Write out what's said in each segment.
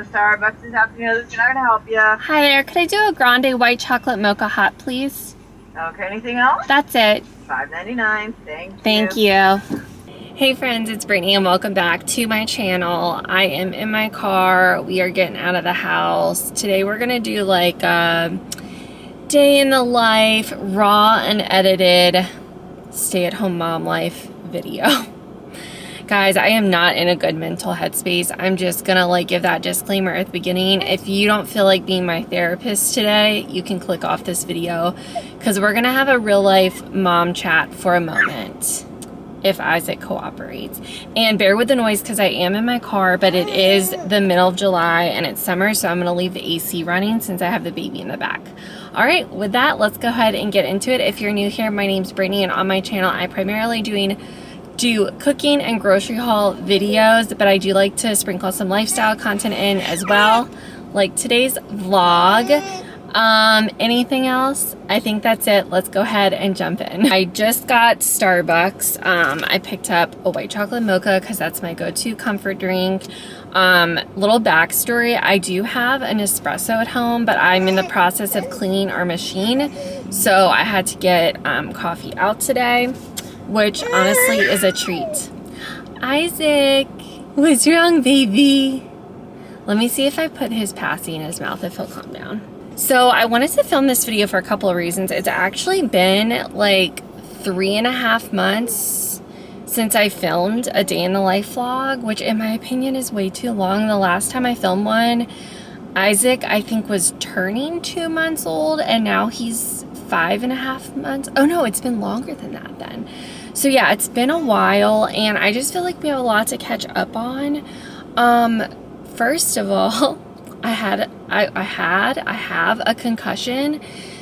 to Starbucks this afternoon. This is not gonna help you. Hi there. Could I do a grande white chocolate mocha hot, please? Okay, anything else? That's it. $5.99. Thank you. Hey friends, it's Brittany and welcome back to my channel. I am in my car. We are getting out of the house. Today we're gonna do like a day in the life, raw and edited stay-at-home mom life video. Guys, I am not in a good mental headspace. I'm just gonna like give that disclaimer at the beginning. If you don't feel like being my therapist today, you can click off this video because we're gonna have a real life mom chat for a moment if Isaac cooperates. And bear with the noise because I am in my car, but it is the middle of July and it's summer, so I'm gonna leave the AC running since I have the baby in the back. All right, with that, let's go ahead and get into it. If you're new here, my name's Brittany and on my channel, I primarily do cooking and grocery haul videos, but I do like to sprinkle some lifestyle content in as well, like today's vlog. Anything else? I think that's it. Let's go ahead and jump in. I just got Starbucks. I picked up a white chocolate mocha because that's my go-to comfort drink. Little backstory, I do have an espresso at home, but I'm in the process of cleaning our machine, so I had to get coffee out today, which honestly is a treat. Isaac, what's wrong, baby? Let me see if I put his passy in his mouth, if he'll calm down. So I wanted to film this video for a couple of reasons. It's actually been like 3.5 months since I filmed a day in the life vlog, which in my opinion is way too long. The last time I filmed one, Isaac, I think, was turning 2 months old, and now he's 5.5 months. Oh no, it's been longer than that then. So yeah, it's been a while and I just feel like we have a lot to catch up on. First of all, I have a concussion.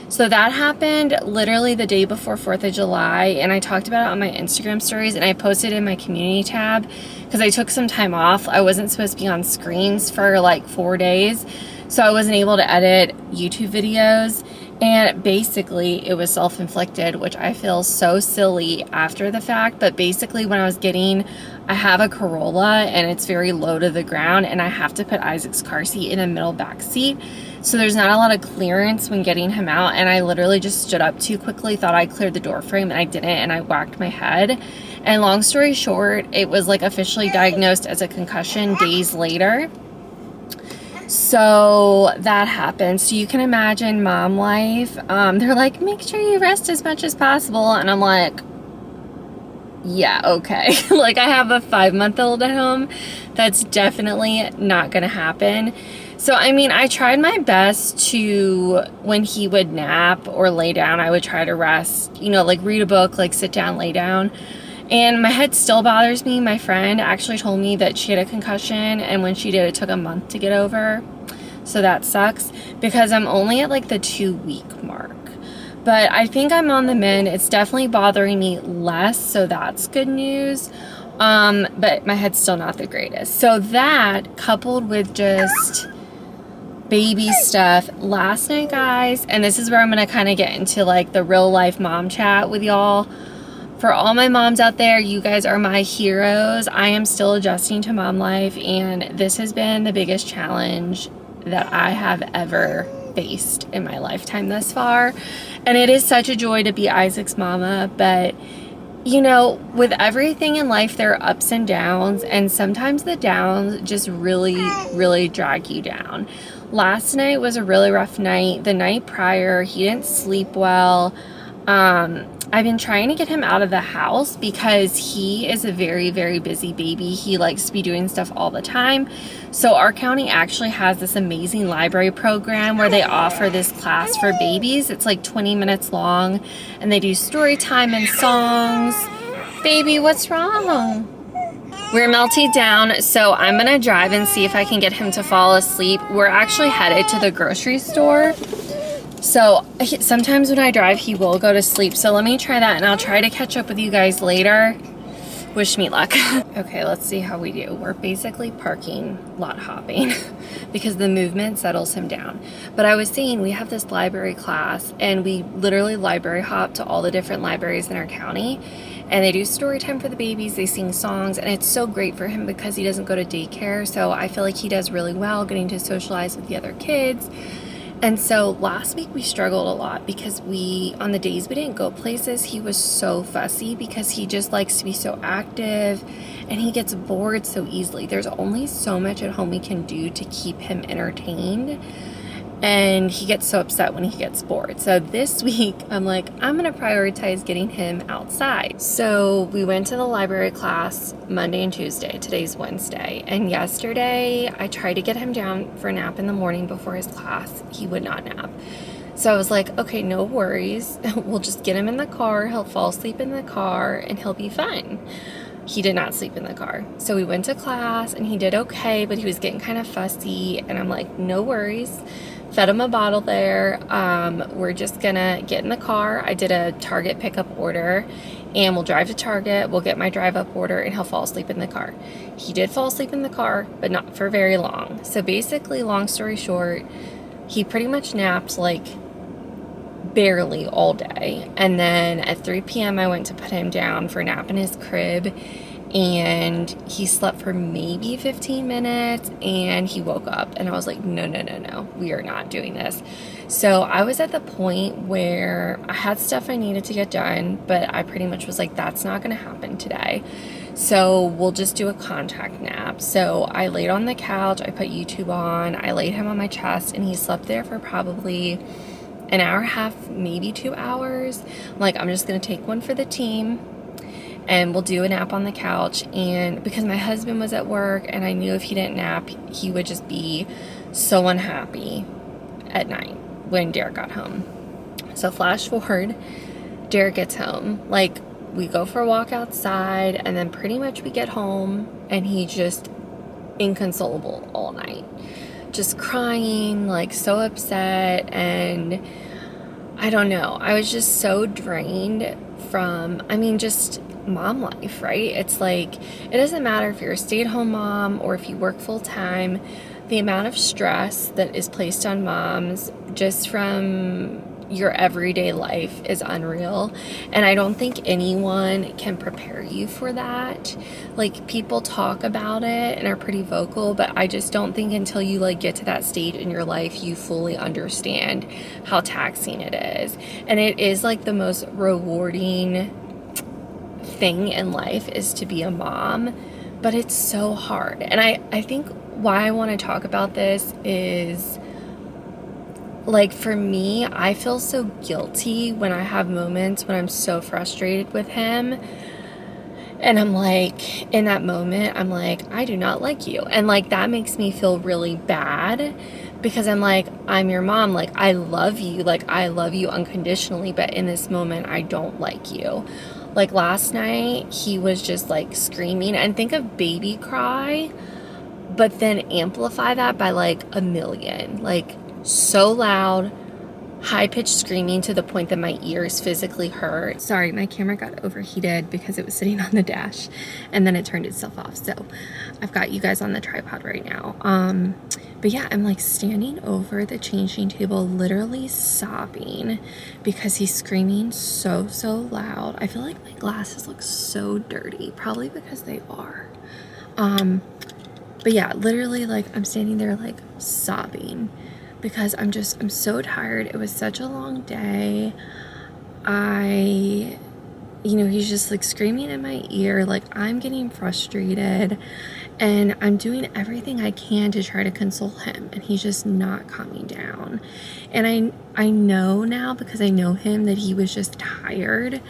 So that happened literally the day before 4th of July, and I talked about it on my Instagram stories and I posted in my community tab because I took some time off. I wasn't supposed to be on screens for like 4 days, so I wasn't able to edit YouTube videos. And basically it was self-inflicted, which I feel so silly after the fact. But basically when I have a Corolla and it's very low to the ground and I have to put Isaac's car seat in the middle back seat. So there's not a lot of clearance when getting him out. And I literally just stood up too quickly, thought I cleared the door frame and I didn't, and I whacked my head. And long story short, it was like officially diagnosed as a concussion days later. So that happened. So you can imagine mom life. They're like, make sure you rest as much as possible. And I'm like, yeah, okay. Like I have a 5-month-old at home. That's definitely not going to happen. So, I mean, I tried my best to, when he would nap or lay down, I would try to rest, you know, like read a book, like sit down, lay down. And my head still bothers me. My friend actually told me that she had a concussion, and when she did, it took a month to get over. So that sucks because I'm only at like the 2-week mark. But I think I'm on the mend. It's definitely bothering me less, so that's good news. But my head's still not the greatest. So that, coupled with just baby stuff. Last night, guys, and this is where I'm going to kind of get into like the real life mom chat with y'all. For all my moms out there, you guys are my heroes. I am still adjusting to mom life, and this has been the biggest challenge that I have ever faced in my lifetime thus far. And it is such a joy to be Isaac's mama, but you know, with everything in life, there are ups and downs, and sometimes the downs just really drag you down. Last night was a really rough night. The night prior, he didn't sleep well. I've been trying to get him out of the house because he is a very busy baby. He likes to be doing stuff all the time. So our county actually has this amazing library program where they offer this class for babies. It's like 20 minutes long, and they do story time and songs. Baby, what's wrong? We're melted down, so I'm gonna drive and see if I can get him to fall asleep. We're actually headed to the grocery store. So sometimes when I drive, he will go to sleep. So let me try that, and I'll try to catch up with you guys later. Wish me luck. Okay, let's see how we do. We're basically parking lot hopping because the movement settles him down. But I was saying we have this library class, and we literally library hop to all the different libraries in our county. and they do story time for the babies. They sing songs, and it's so great for him because he doesn't go to daycare. So I feel like he does really well getting to socialize with the other kids. And so last week we struggled a lot because on the days we didn't go places, he was so fussy because he just likes to be so active and he gets bored so easily. There's only so much at home we can do to keep him entertained. And he gets so upset when he gets bored. So this week, I'm like, I'm gonna prioritize getting him outside. So we went to the library class Monday and Tuesday. Today's Wednesday. And yesterday, I tried to get him down for a nap in the morning before his class. He would not nap. So I was like, okay, no worries. We'll just get him in the car. He'll fall asleep in the car and he'll be fine. He did not sleep in the car. So we went to class and he did okay, but he was getting kind of fussy. And I'm like, no worries. Fed him a bottle there. We're just gonna get in the car. I did a Target pickup order and we'll drive to Target. We'll get my drive up order and he'll fall asleep in the car. He did fall asleep in the car, but not for very long. So basically, long story short, he pretty much napped like barely all day. And then at 3 p.m. I went to put him down for a nap in his crib. And he slept for maybe 15 minutes and he woke up and I was like, no, we are not doing this. So I was at the point where I had stuff I needed to get done, but I pretty much was like, that's not going to happen today. So we'll just do a contact nap. So I laid on the couch, I put YouTube on, I laid him on my chest and he slept there for probably an hour and a half, maybe 2 hours. Like, I'm just going to take one for the team. And we'll do a nap on the couch. And because my husband was at work and I knew if he didn't nap, he would just be so unhappy at night when Derek got home. So flash forward, Derek gets home. Like, we go for a walk outside and then pretty much we get home and he's just inconsolable all night. Just crying, like so upset. And I don't know. I was just so drained from, just mom life, right? It's like, it doesn't matter if you're a stay-at-home mom or if you work full-time, the amount of stress that is placed on moms just from your everyday life is unreal. And I don't think anyone can prepare you for that. Like, people talk about it and are pretty vocal, but I just don't think until you like get to that stage in your life, you fully understand how taxing it is. And it is like the most rewarding thing in life is to be a mom, but it's so hard. And I think why I want to talk about this is, like, for me, I feel so guilty when I have moments when I'm so frustrated with him. And I'm like, in that moment, I'm like, I do not like you. And like, that makes me feel really bad because I'm like, I'm your mom. Like, I love you. Like, I love you unconditionally. But in this moment, I don't like you. Like, last night, he was just like screaming, and think of baby cry, but then amplify that by like a million. Like, so loud, high-pitched screaming to the point that my ears physically hurt. Sorry, my camera got overheated because it was sitting on the dash and then it turned itself off. So I've got you guys on the tripod right now. But yeah, I'm like standing over the changing table, literally sobbing because he's screaming so loud. I feel like my glasses look so dirty, probably because they are. But yeah, literally, like, I'm standing there like sobbing because I'm so tired. It was such a long day. He's just like screaming in my ear, like I'm getting frustrated and I'm doing everything I can to try to console him and he's just not calming down. And I know now because I know him that he was just tired.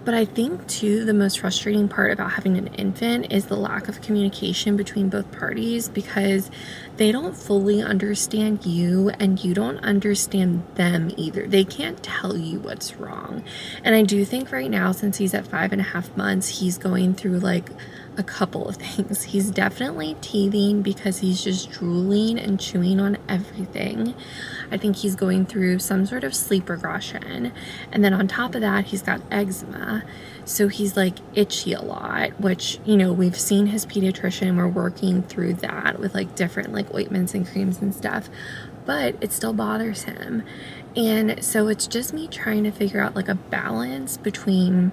But I think, too, the most frustrating part about having an infant is the lack of communication between both parties because they don't fully understand you and you don't understand them either. They can't tell you what's wrong. And I do think right now, since he's at 5.5 months, he's going through like a couple of things. He's definitely teething because he's just drooling and chewing on everything. I think he's going through some sort of sleep regression. And then on top of that, he's got eczema. So he's like itchy a lot, which, we've seen his pediatrician. We're working through that with like different like ointments and creams and stuff, but it still bothers him. And so it's just me trying to figure out like a balance between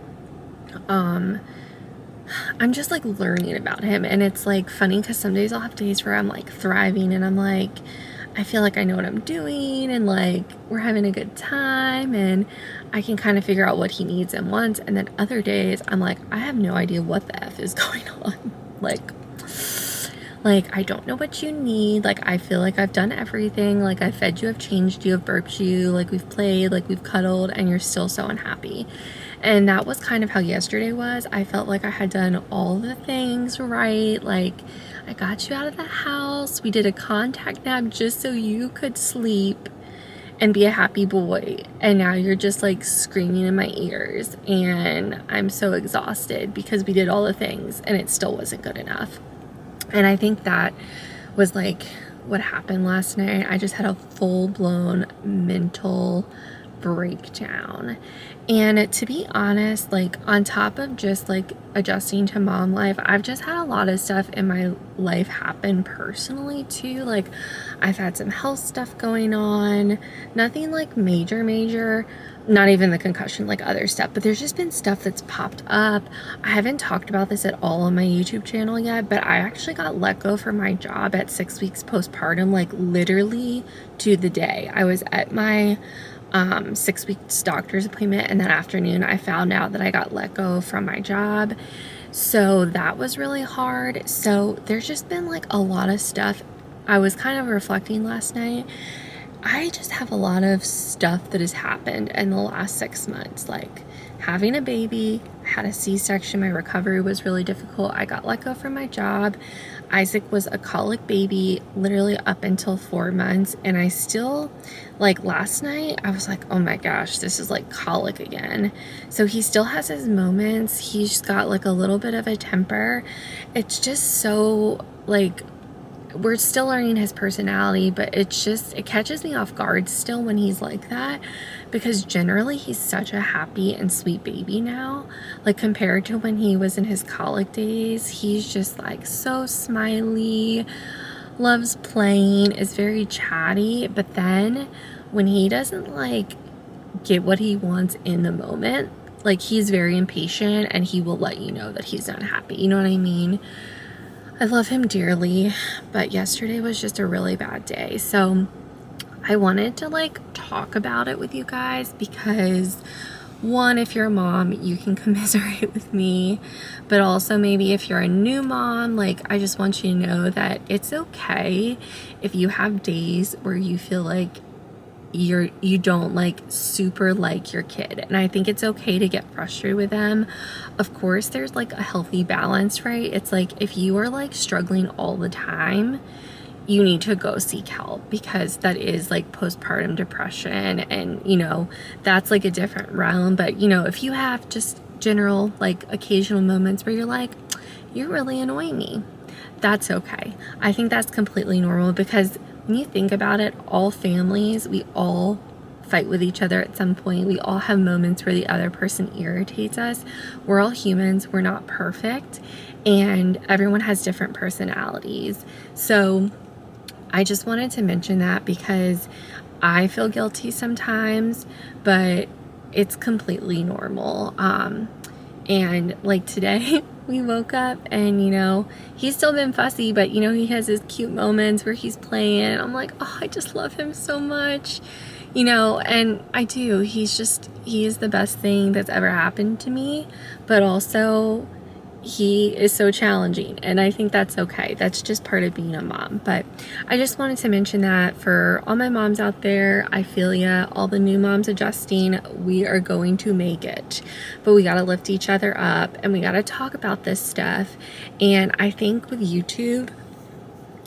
I'm just like learning about him, and it's like funny because some days I'll have days where I'm like thriving and I'm like, I feel like I know what I'm doing and like we're having a good time and I can kind of figure out what he needs and wants. And then other days I'm like, I have no idea what the F is going on. Like I don't know what you need. Like I feel like I've done everything. Like I fed you, I've changed you, I've burped you, like we've played, like we've cuddled, and you're still so unhappy. And that was kind of how yesterday was. I felt like I had done all the things right. Like I got you out of the house. We did a contact nap just so you could sleep and be a happy boy. And now you're just like screaming in my ears. And I'm so exhausted because we did all the things and it still wasn't good enough. And I think that was like what happened last night. I just had a full-blown mental breakdown. And to be honest, like on top of just like adjusting to mom life, I've just had a lot of stuff in my life happen personally too. Like I've had some health stuff going on, nothing like major, not even the concussion, like other stuff, but there's just been stuff that's popped up. I haven't talked about this at all on my YouTube channel yet, but I actually got let go from my job at 6 weeks postpartum, like literally to the day. I was at my 6 weeks doctor's appointment, and that afternoon I found out that I got let go from my job. So that was really hard. So there's just been like a lot of stuff. I was kind of reflecting last night. I just have a lot of stuff that has happened in the last 6 months, like having a baby, had a C-section, my recovery was really difficult. I got let go from my job. Isaac was a colic baby literally up until 4 months, and I still, like last night, I was like, oh my gosh, this is like colic again. So he still has his moments. He's got like a little bit of a temper. It's just so like, we're still learning his personality, but it catches me off guard still when he's like that, because generally he's such a happy and sweet baby now. Like compared to when he was in his colic days, he's just like so smiley, loves playing, is very chatty. But then when he doesn't like get what he wants in the moment, like he's very impatient and he will let you know that he's not happy. You know what I mean? I love him dearly, but yesterday was just a really bad day. So I wanted to like talk about it with you guys because one, if you're a mom, you can commiserate with me, but also maybe if you're a new mom, like I just want you to know that it's okay if you have days where you feel like you don't like super like your kid, and I think it's okay to get frustrated with them. Of course there's like a healthy balance, right? It's like if you are like struggling all the time, you need to go seek help, because that is like postpartum depression, and you know that's like a different realm. But you know, if you have just general like occasional moments where you're like, you're really annoying me, that's okay. I think that's completely normal, because when you think about it, all families, we all fight with each other at some point. We all have moments where the other person irritates us. We're all humans. We're not perfect. And everyone has different personalities. So I just wanted to mention that because I feel guilty sometimes, but it's completely normal. And like today, we woke up and, you know, he's still been fussy, but, you know, he has his cute moments where he's playing. I'm like, oh, I just love him so much, you know, and I do. He is the best thing that's ever happened to me, but also he is so challenging, and I think that's okay. That's just part of being a mom. But I just wanted to mention that for all my moms out there, I feel ya. All the new moms adjusting, we are going to make it, but we got to lift each other up and we got to talk about this stuff. And I think with YouTube,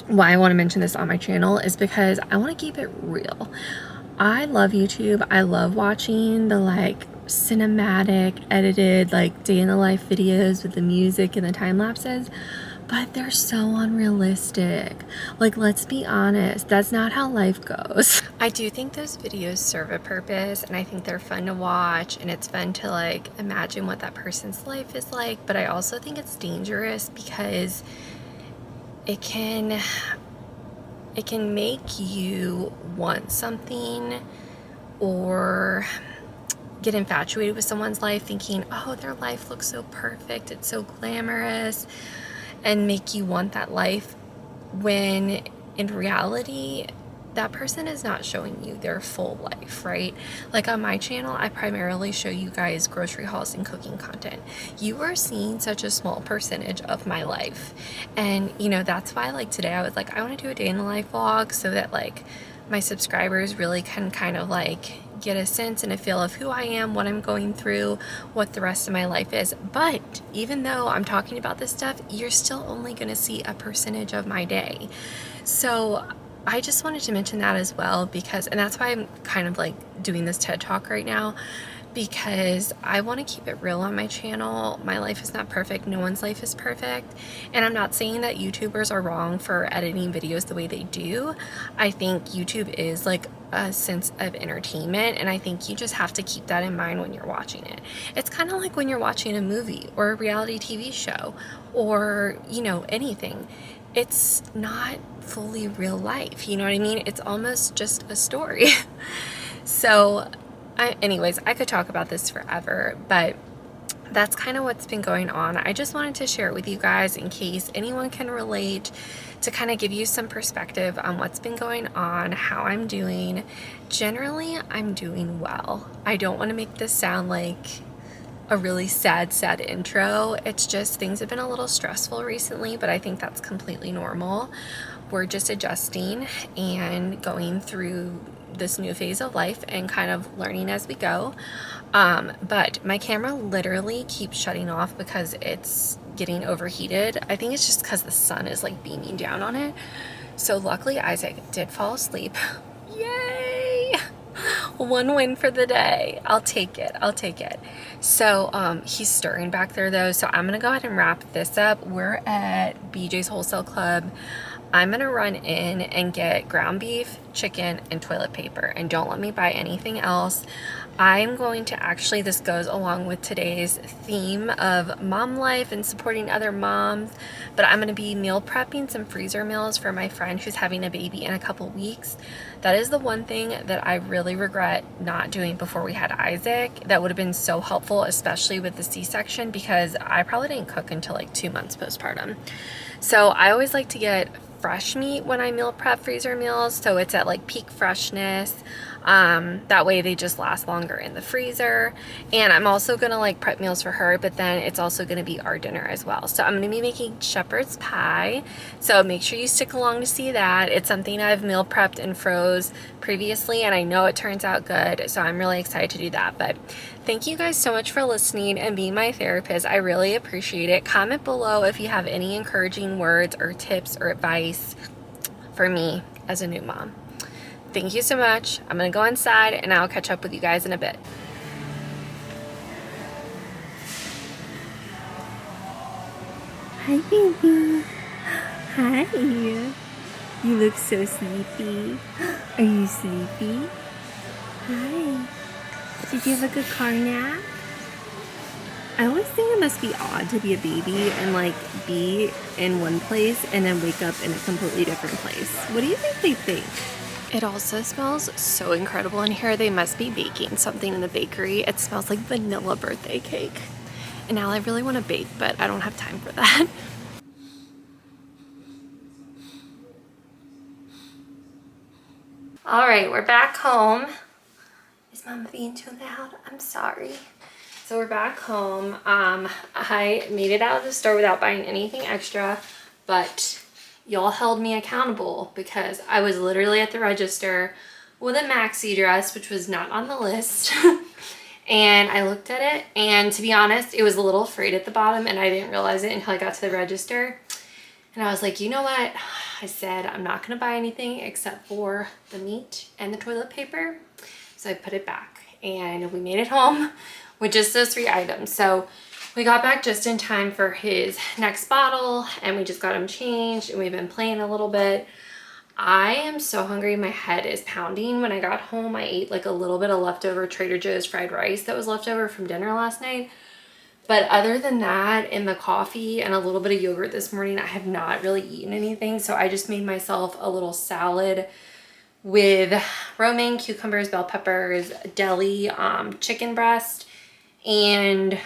why I want to mention this on my channel is because I want to keep it real. I love YouTube. I love watching the like cinematic edited like day in the life videos with the music and the time lapses, but they're so unrealistic. Like, let's be honest, that's not how life goes. I do think those videos serve a purpose, and I think they're fun to watch, and it's fun to like imagine what that person's life is like, but I also think it's dangerous because it can make you want something, or get infatuated with someone's life thinking, oh, their life looks so perfect, it's so glamorous, and make you want that life, when in reality that person is not showing you their full life, right? Like on my channel, I primarily show you guys grocery hauls and cooking content. You are seeing such a small percentage of my life. And you know, that's why like today I was like, I want to do a day in the life vlog so that like my subscribers really can kind of like get a sense and a feel of who I am, what I'm going through, what the rest of my life is. But even though I'm talking about this stuff, you're still only going to see a percentage of my day. So I just wanted to mention that as well, because, and that's why I'm kind of like doing this TED Talk right now, because I want to keep it real on my channel. My life is not perfect. No one's life is perfect. And I'm not saying that YouTubers are wrong for editing videos the way they do. I think YouTube is like a sense of entertainment, and I think you just have to keep that in mind when you're watching it. It's kind of like when you're watching a movie or a reality TV show or, you know, anything. It's not fully real life, you know what I mean? It's almost just a story. So anyways, I could talk about this forever, but that's kind of what's been going on. I just wanted to share it with you guys in case anyone can relate, to kind of give you some perspective on what's been going on, how I'm doing. Generally, I'm doing well. I don't want to make this sound like a really sad intro. It's just things have been a little stressful recently, but I think that's completely normal. We're just adjusting and going through this new phase of life and kind of learning as we go. But my camera literally keeps shutting off because it's getting overheated. I think it's just because the sun is like beaming down on it. So luckily Isaac did fall asleep. Yay! One win for the day. I'll take it. I'll take it. So he's stirring back there though, so I'm gonna go ahead and wrap this up. We're at BJ's Wholesale Club. I'm gonna run in and get ground beef, chicken, and toilet paper, and don't let me buy anything else. I'm going to actually, this goes along with today's theme of mom life and supporting other moms, but I'm going to be meal prepping some freezer meals for my friend who's having a baby in a couple weeks. That is the one thing that I really regret not doing before we had Isaac. That would have been so helpful, especially with the C-section, because I probably didn't cook until like 2 months postpartum. So I always like to get fresh meat when I meal prep freezer meals, so it's at like peak freshness. That way they just last longer in the freezer. And I'm also gonna like prep meals for her, but then it's also gonna be our dinner as well. So I'm gonna be making shepherd's pie, so make sure you stick along to see that. It's something I've meal prepped and froze previously, and I know it turns out good, so I'm really excited to do that. But thank you guys so much for listening and being my therapist. I really appreciate it. Comment below if you have any encouraging words or tips or advice for me as a new mom. Thank you so much. I'm gonna go inside and I'll catch up with you guys in a bit. Hi, baby. Hi. You look so sleepy. Are you sleepy? Hi. Did you have a good car nap? I always think it must be odd to be a baby and like be in one place and then wake up in a completely different place. What do you think they think? It also smells so incredible in here. They must be baking something in the bakery. It smells like vanilla birthday cake. And now I really want to bake, but I don't have time for that. All right, we're back home. Is Mama being too loud? I'm sorry. So we're back home. I made it out of the store without buying anything extra, but y'all held me accountable because I was literally at the register with a maxi dress, which was not on the list. And I looked at it, and to be honest, it was a little frayed at the bottom, and I didn't realize it until I got to the register. And I was like, you know what? I said, I'm not gonna buy anything except for the meat and the toilet paper. So I put it back, and we made it home with just those 3 items. So we got back just in time for his next bottle, and we just got him changed, and we've been playing a little bit. I am so hungry. My head is pounding. When I got home, I ate like a little bit of leftover Trader Joe's fried rice that was left over from dinner last night. But other than that, and the coffee and a little bit of yogurt this morning, I have not really eaten anything. So I just made myself a little salad with romaine, cucumbers, bell peppers, deli, chicken breast, and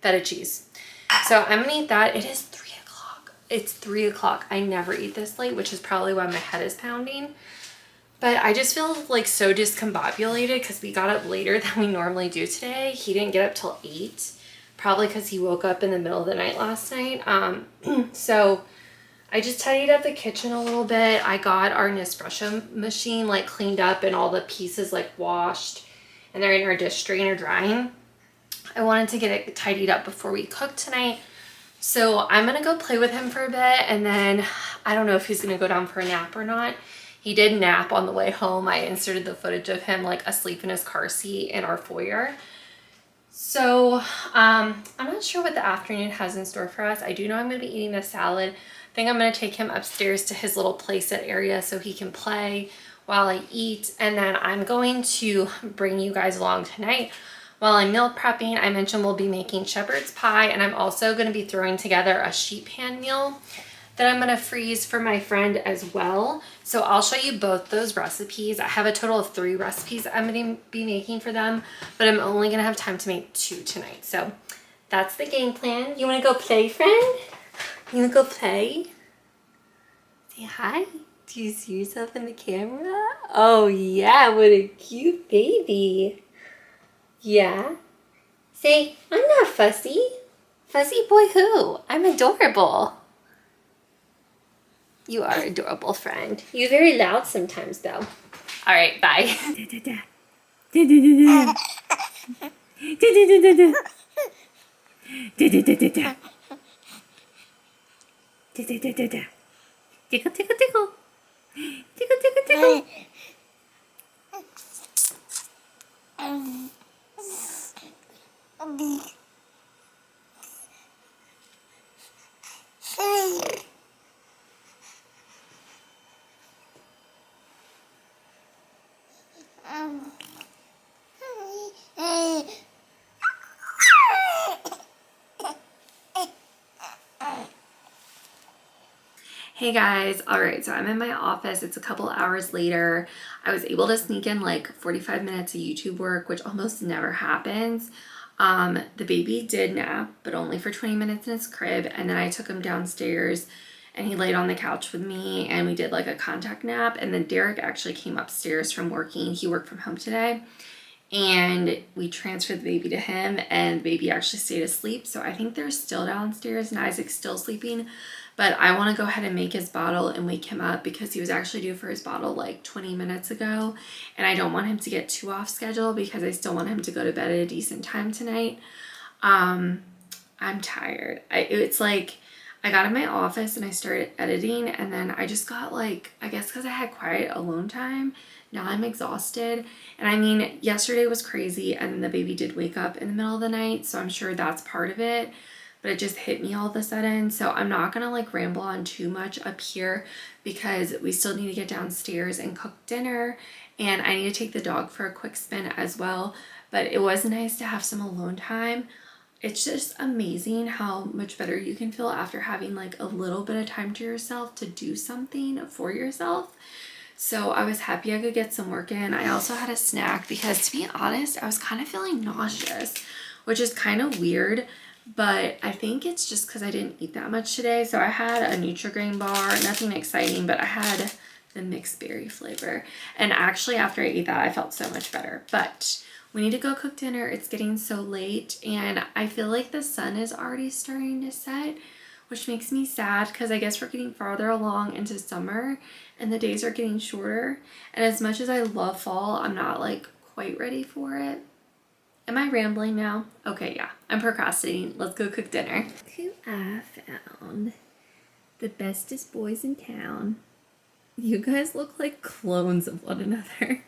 feta cheese. So I'm gonna eat that. It is 3 o'clock. It's 3 o'clock. I never eat this late, which is probably why my head is pounding. But I just feel like so discombobulated because we got up later than we normally do today. He didn't get up till 8, probably because he woke up in the middle of the night last night. So I just tidied up the kitchen a little bit. I got our Nespresso machine like cleaned up and all the pieces like washed, and they're in our dish strainer drying. I wanted to get it tidied up before we cook tonight. So I'm gonna go play with him for a bit, and then I don't know if he's gonna go down for a nap or not. He did nap on the way home. I inserted the footage of him like asleep in his car seat in our foyer. So I'm not sure what the afternoon has in store for us. I do know I'm gonna be eating a salad. I think I'm gonna take him upstairs to his little playset area so he can play while I eat. And then I'm going to bring you guys along tonight while I'm meal prepping. I mentioned we'll be making shepherd's pie, and I'm also gonna be throwing together a sheet pan meal that I'm gonna freeze for my friend as well. So I'll show you both those recipes. I have a total of 3 recipes I'm gonna be making for them, but I'm only gonna have time to make 2 tonight. So that's the game plan. You wanna go play, friend? You wanna go play? Say hi. Do you see yourself in the camera? Oh yeah, what a cute baby. Yeah. Say, I'm not fussy. Fussy boy who? I'm adorable. You are adorable, friend. You're very loud sometimes, though. All right, bye. Tickle, tickle, tickle. Tickle, tickle, tickle. Hey guys, all right, so I'm in my office. It's a couple hours later. I was able to sneak in like 45 minutes of YouTube work, which almost never happens. The baby did nap, but only for 20 minutes in his crib, and then I took him downstairs and he laid on the couch with me and we did like a contact nap, and then Derek actually came upstairs from working. He worked from home today, and we transferred the baby to him, and the baby actually stayed asleep. So I think they're still downstairs and Isaac's still sleeping. But I want to go ahead and make his bottle and wake him up because he was actually due for his bottle like 20 minutes ago. And I don't want him to get too off schedule because I still want him to go to bed at a decent time tonight. I'm tired. It's like I got in my office and I started editing, and then I just got like, I guess because I had quiet alone time, now I'm exhausted. And I mean, yesterday was crazy, and then the baby did wake up in the middle of the night, so I'm sure that's part of it. But it just hit me all of a sudden. So I'm not gonna like ramble on too much up here because we still need to get downstairs and cook dinner, and I need to take the dog for a quick spin as well. But it was nice to have some alone time. It's just amazing how much better you can feel after having like a little bit of time to yourself to do something for yourself. So I was happy I could get some work in. I also had a snack because, to be honest, I was kind of feeling nauseous, which is kind of weird. But I think it's just because I didn't eat that much today. So I had a Nutri-Grain bar, nothing exciting, but I had the mixed berry flavor. And actually after I ate that, I felt so much better. But we need to go cook dinner. It's getting so late, and I feel like the sun is already starting to set, which makes me sad because I guess we're getting farther along into summer and the days are getting shorter. And as much as I love fall, I'm not like quite ready for it. Am I rambling now? Okay, yeah, I'm procrastinating. Let's go cook dinner. Who I found the bestest boys in town. You guys look like clones of one another.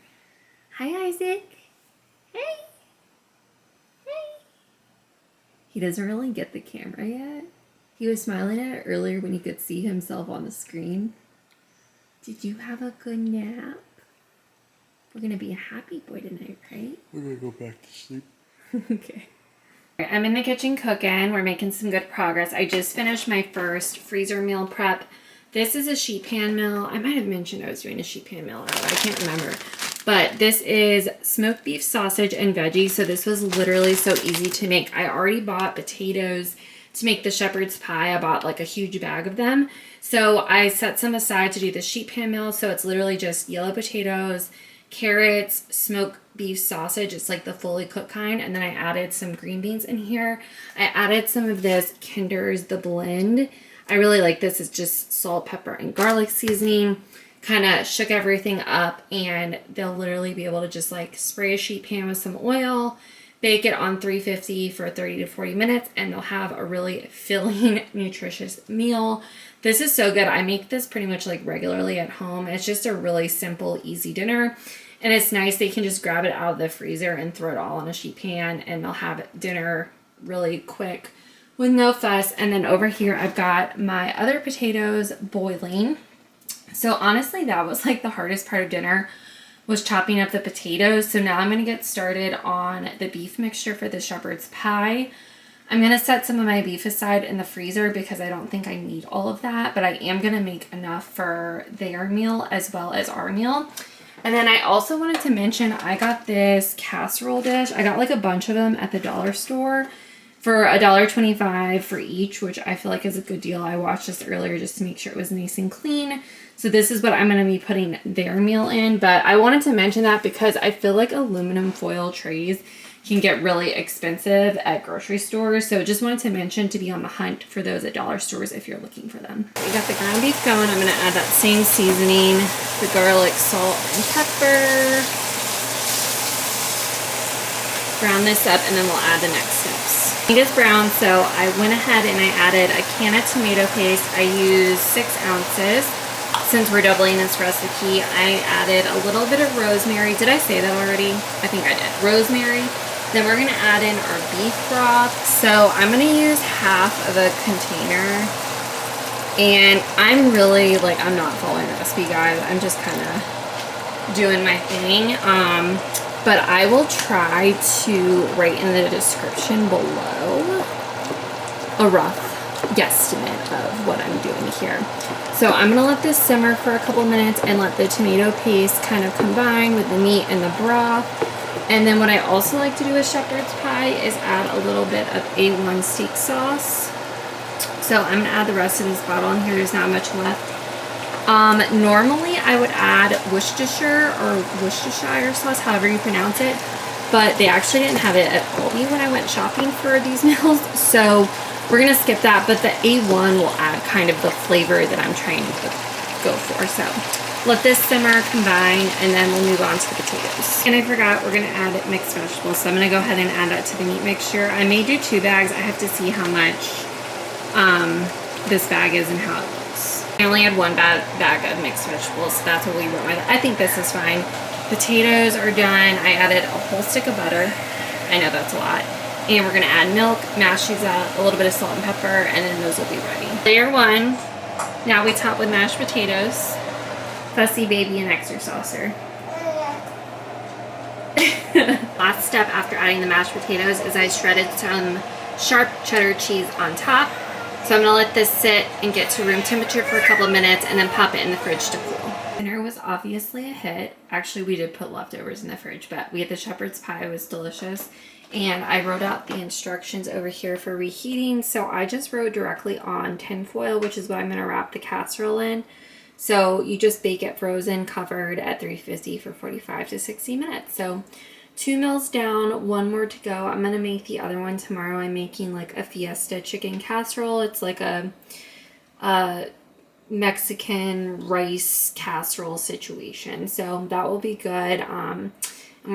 Hi, Isaac. Hey. Hey. He doesn't really get the camera yet. He was smiling at it earlier when he could see himself on the screen. Did you have a good nap? We're gonna be a happy boy tonight, right? We're gonna go back to sleep. Okay. I'm in the kitchen cooking. We're making some good progress. I just finished my first freezer meal prep This is a sheet pan meal. I might have mentioned I was doing a sheet pan meal earlier. I can't remember. But this is smoked beef sausage and veggies. So this was literally so easy to make. I already bought potatoes to make the shepherd's pie. I bought like a huge bag of them. So I set some aside to do the sheet pan meal. So it's literally just yellow potatoes, carrots, smoked beef sausage. It's like the fully cooked kind. And then I added some green beans in here. I added some of this Kinder's The Blend. I really like this. It's just salt, pepper, and garlic seasoning. Kind of shook everything up, and they'll literally be able to just like spray a sheet pan with some oil, bake it on 350 for 30 to 40 minutes, and they'll have a really filling, nutritious meal. This is so good. I make this pretty much like regularly at home. It's just a really simple, easy dinner. And it's nice. They can just grab it out of the freezer and throw it all in a sheet pan, and they'll have dinner really quick with no fuss. And then over here, I've got my other potatoes boiling. So honestly, that was like the hardest part of dinner, was chopping up the potatoes. So now I'm going to get started on the beef mixture for the shepherd's pie. I'm going to set some of my beef aside in the freezer because I don't think I need all of that, but I am going to make enough for their meal as well as our meal. And then I also wanted to mention, I got this casserole dish. I got like a bunch of them at the dollar store for $1.25 for each, which I feel like is a good deal. I watched this earlier just to make sure it was nice and clean. So this is what I'm going to be putting their meal in. But I wanted to mention that because I feel like aluminum foil trays can get really expensive at grocery stores. So just wanted to mention to be on the hunt for those at dollar stores if you're looking for them. We got the ground beef going. I'm going to add that same seasoning, the garlic, salt, and pepper. Brown this up, and then we'll add the next steps. It is brown, so I went ahead and I added a can of tomato paste. I used 6 ounces. Since we're doubling this recipe, I added a little bit of rosemary. Did I say that already? I think I did. Rosemary. Then we're going to add in our beef broth. So I'm going to use half of a container. And I'm really, like, I'm not following the recipe, guys. I'm just kind of doing my thing. But I will try to write in the description below a rough guesstimate of what I'm doing here. So I'm going to let this simmer for a couple minutes and let the tomato paste kind of combine with the meat and the broth. And then what I also like to do with shepherd's pie is add a little bit of A1 steak sauce. So I'm going to add the rest of this bottle in here. There's not much left. Normally I would add Worcestershire or Worcestershire sauce, however you pronounce it, but they actually didn't have it at Aldi when I went shopping for these meals, so we're going to skip that, but the A1 will add kind of the flavor that I'm trying to go for. So let this simmer, combine, and then we'll move on to the potatoes. And I forgot, we're going to add mixed vegetables, so I'm going to go ahead and add that to the meat mixture. I may do 2 bags. I have to see how much this bag is and how it looks. I only had 1 bag of mixed vegetables, so that's what we went with. I think this is fine. Potatoes are done. I added a whole stick of butter. I know that's a lot. And we're going to add milk, mash these up, a little bit of salt and pepper, and then those will be ready. Layer 1. Now we top with mashed potatoes. Fussy baby and extra saucer. Last step after adding the mashed potatoes is I shredded some sharp cheddar cheese on top. So I'm going to let this sit and get to room temperature for a couple of minutes and then pop it in the fridge to cool. Dinner was obviously a hit. Actually, we did put leftovers in the fridge, but we had the shepherd's pie. It was delicious. And I wrote out the instructions over here for reheating. So I just wrote directly on tin foil, which is what I'm going to wrap the casserole in. So you just bake it frozen, covered at 350 for 45 to 60 minutes. So 2 meals down, 1 more to go. I'm going to make the other one tomorrow. I'm making like a fiesta chicken casserole. It's like a Mexican rice casserole situation. So that will be good. And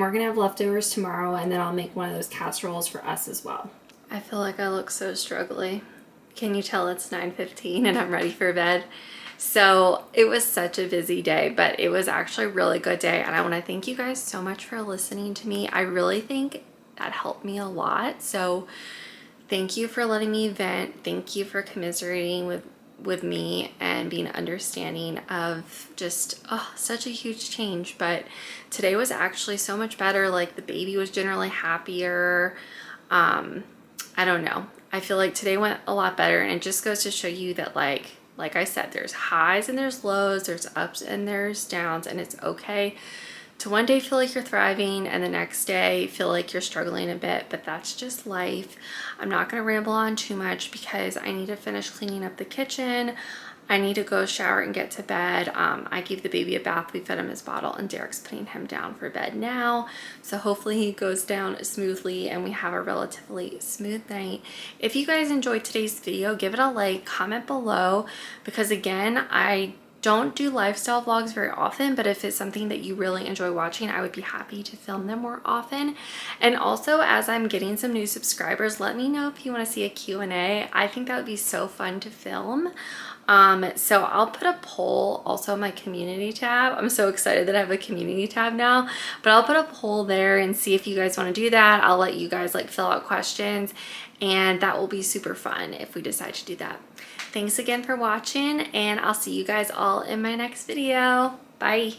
we're going to have leftovers tomorrow, and then I'll make one of those casseroles for us as well. I feel like I look so struggly. Can you tell it's 9:15 and I'm ready for bed? So it was such a busy day, but it was actually a really good day. And I want to thank you guys so much for listening to me. I really think that helped me a lot. So thank you for letting me vent. Thank you for commiserating with me and being understanding of just such a huge change. But today was actually so much better. Like the baby was generally happier. I don't know. I feel like today went a lot better, and it just goes to show you that like like I said, there's highs and there's lows, there's ups and there's downs, and it's okay to one day feel like you're thriving and the next day feel like you're struggling a bit, but that's just life. I'm not going to ramble on too much because I need to finish cleaning up the kitchen. I need to go shower and get to bed. I gave the baby a bath. We fed him his bottle and Derek's putting him down for bed now. So hopefully he goes down smoothly and we have a relatively smooth night. If you guys enjoyed today's video, give it a like, comment below, because again, I don't do lifestyle vlogs very often, but if it's something that you really enjoy watching, I would be happy to film them more often. And also, as I'm getting some new subscribers, let me know if you want to see a Q&A. I think that would be so fun to film. So I'll put a poll also in my community tab. I'm so excited that I have a community tab now, but I'll put a poll there and see if you guys want to do that. I'll let you guys like fill out questions, and that will be super fun if we decide to do that. Thanks again for watching, and I'll see you guys all in my next video. Bye.